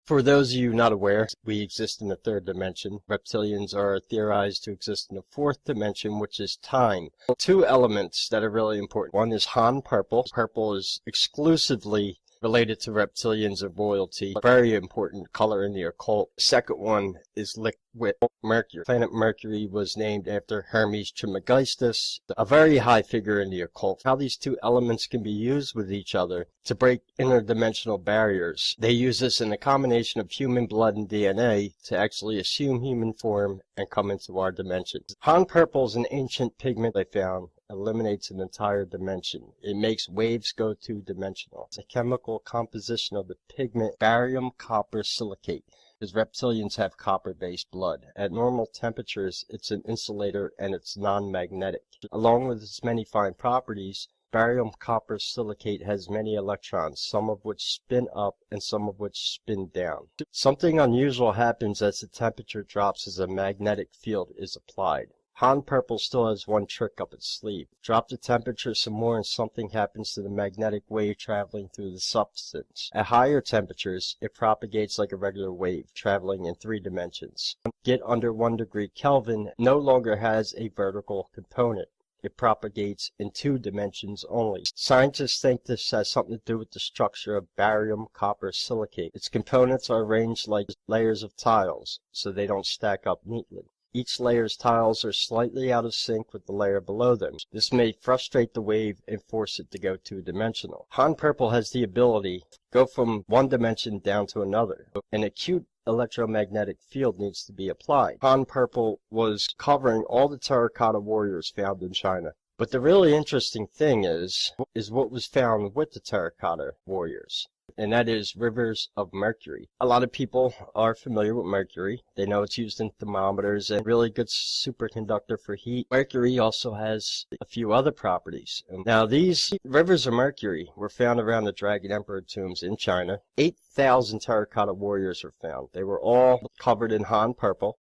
For those of you not aware, we exist in the third dimension. Reptilians are theorized to exist in the fourth dimension, which is time. Two elements that are really important. One is Han purple. Purple is exclusively related to reptilians and royalty. Very important color in the occult. The second one is liquid mercury. Planet Mercury was named after Hermes Trismegistus, a very high figure in the occult. How these two elements can be used with each other to break interdimensional barriers. They use this in a combination of human blood and DNA to actually assume human form and come into our dimension. Han purple is an ancient pigment they found. Eliminates an entire dimension. It makes waves go two-dimensional. It's a chemical composition of the pigment barium copper silicate, because reptilians have copper-based blood. At normal temperatures, it's an insulator and it's non-magnetic. Along with its many fine properties, barium copper silicate has many electrons, some of which spin up and some of which spin down. Something unusual happens as the temperature drops as a magnetic field is applied. Han purple still has one trick up its sleeve. Drop the temperature some more and something happens to the magnetic wave traveling through the substance. At higher temperatures, it propagates like a regular wave, traveling in 3 dimensions. Get under 1 degree Kelvin, no longer has a vertical component. It propagates in 2 dimensions only. Scientists think this has something to do with the structure of barium copper silicate. Its components are arranged like layers of tiles, so they don't stack up neatly. Each layer's tiles are slightly out of sync with the layer below them. This may frustrate the wave and force it to go two-dimensional. Han purple has the ability to go from one dimension down to another. An acute electromagnetic field needs to be applied. Han purple was covering all the terracotta warriors found in China. But the really interesting thing is what was found with the terracotta warriors. And that is rivers of mercury. A lot of people are familiar with mercury. They know it's used in thermometers and really good superconductor for heat. Mercury also has a few other properties. Now these rivers of mercury were found around the Dragon Emperor tombs in China. 8,000 terracotta warriors were found. They were all covered in Han purple.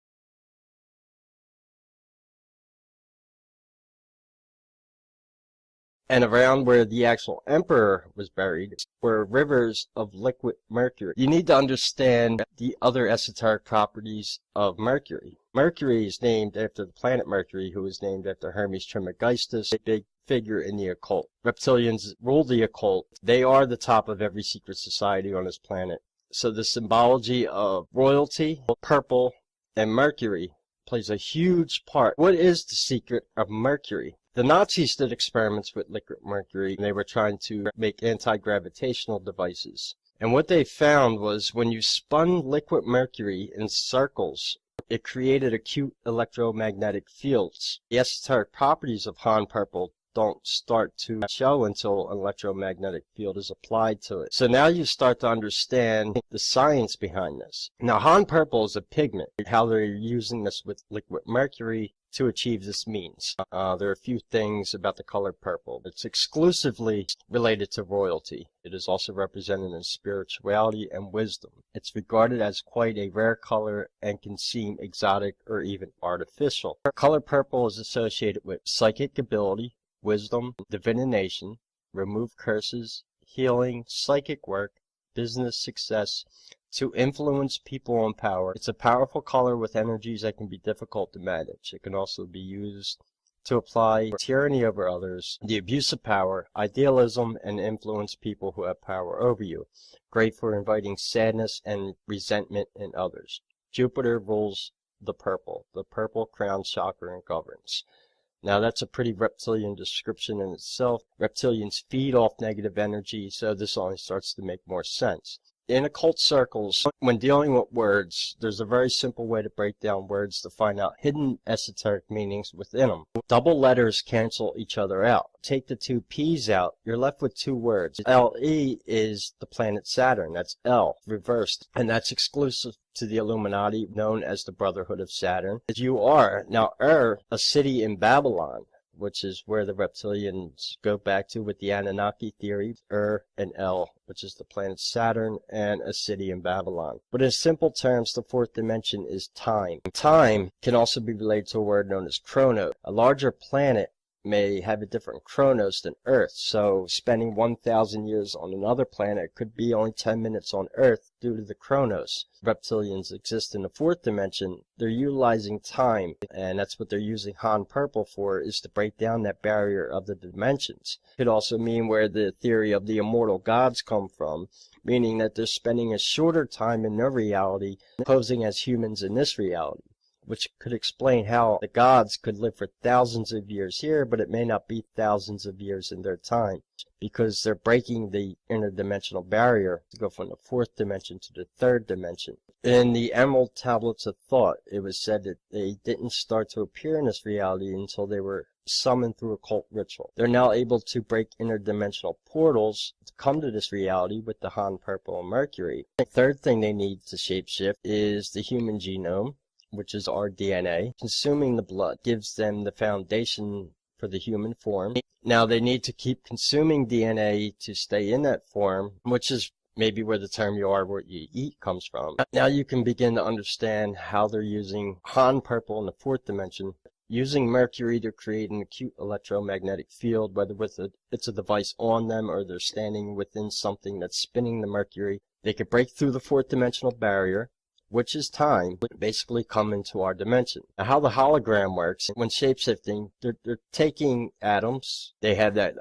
And around where the actual emperor was buried were rivers of liquid mercury. You need to understand the other esoteric properties of mercury. Mercury is named after the planet Mercury, who was named after Hermes Trismegistus, a big figure in the occult. Reptilians rule the occult. They are the top of every secret society on this planet. So the symbology of royalty, purple, and mercury plays a huge part. What is the secret of mercury? The Nazis did experiments with liquid mercury, and they were trying to make anti-gravitational devices. And what they found was when you spun liquid mercury in circles, it created acute electromagnetic fields. The esoteric properties of Han purple don't start to show until an electromagnetic field is applied to it. So now you start to understand the science behind this. Now Han purple is a pigment. How they're using this with liquid mercury to achieve this means. There are a few things about the color purple. It's exclusively related to royalty. It is also represented in spirituality and wisdom. It's regarded as quite a rare color and can seem exotic or even artificial. Color purple is associated with psychic ability, wisdom, divination, remove curses, healing, psychic work, business success, to influence people in power. It's a powerful color with energies that can be difficult to manage. It can also be used to apply tyranny over others, the abuse of power, idealism, and influence people who have power over you. Great for inviting sadness and resentment in others. Jupiter rules the purple crown chakra and governs. Now that's a pretty reptilian description in itself. Reptilians feed off negative energy, so this only starts to make more sense. In occult circles, when dealing with words, there's a very simple way to break down words to find out hidden esoteric meanings within them. Double letters cancel each other out. Take the 2 P's out, you're left with 2 words. LE is the planet Saturn, that's L, reversed, and that's exclusive to the Illuminati, known as the Brotherhood of Saturn. You are, now a city in Babylon, which is where the reptilians go back to with the Anunnaki theory, and L, which is the planet Saturn, and a city in Babylon. But in simple terms, the 4th dimension is time. Time can also be related to a word known as chronos. A larger planet may have a different chronos than Earth, so spending 1,000 years on another planet could be only 10 minutes on Earth due to the chronos. Reptilians exist in the fourth dimension. They're utilizing time, and that's what they're using Han Purple for, is to break down that barrier of the dimensions. It could also mean where the theory of the immortal gods come from, meaning that they're spending a shorter time in their reality, posing as humans in this reality, which could explain how the gods could live for thousands of years here, but it may not be thousands of years in their time, because they're breaking the interdimensional barrier to go from the fourth dimension to the third dimension. In the Emerald Tablets of Thought, it was said that they didn't start to appear in this reality until they were summoned through occult ritual. They're now able to break interdimensional portals to come to this reality with the Han Purple and Mercury. The third thing they need to shapeshift is the human genome, which is our DNA. Consuming the blood gives them the foundation for the human form. Now they need to keep consuming DNA to stay in that form, which is maybe where the term "you are what you eat" comes from. Now you can begin to understand how they're using Han Purple in the fourth dimension, using Mercury to create an acute electromagnetic field, whether it's a device on them or they're standing within something that's spinning the Mercury. They could break through the fourth dimensional barrier, which is time, basically come into our dimension. Now, how the hologram works, when shapeshifting, they're taking atoms, they have that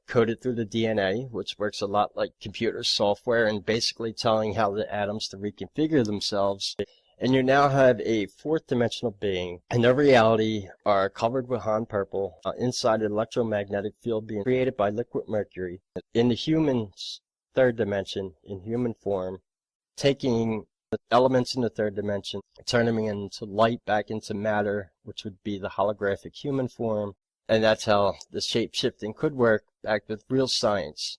coded through the DNA, which works a lot like computer software, and basically telling how the atoms to reconfigure themselves. And you now have a fourth dimensional being, and their reality are covered with Han Purple, inside an electromagnetic field being created by liquid mercury. In the human's third dimension, in human form, taking elements in the third dimension, turning them into light back into matter, which would be the holographic human form. And that's how the shape shifting could work, back with real science.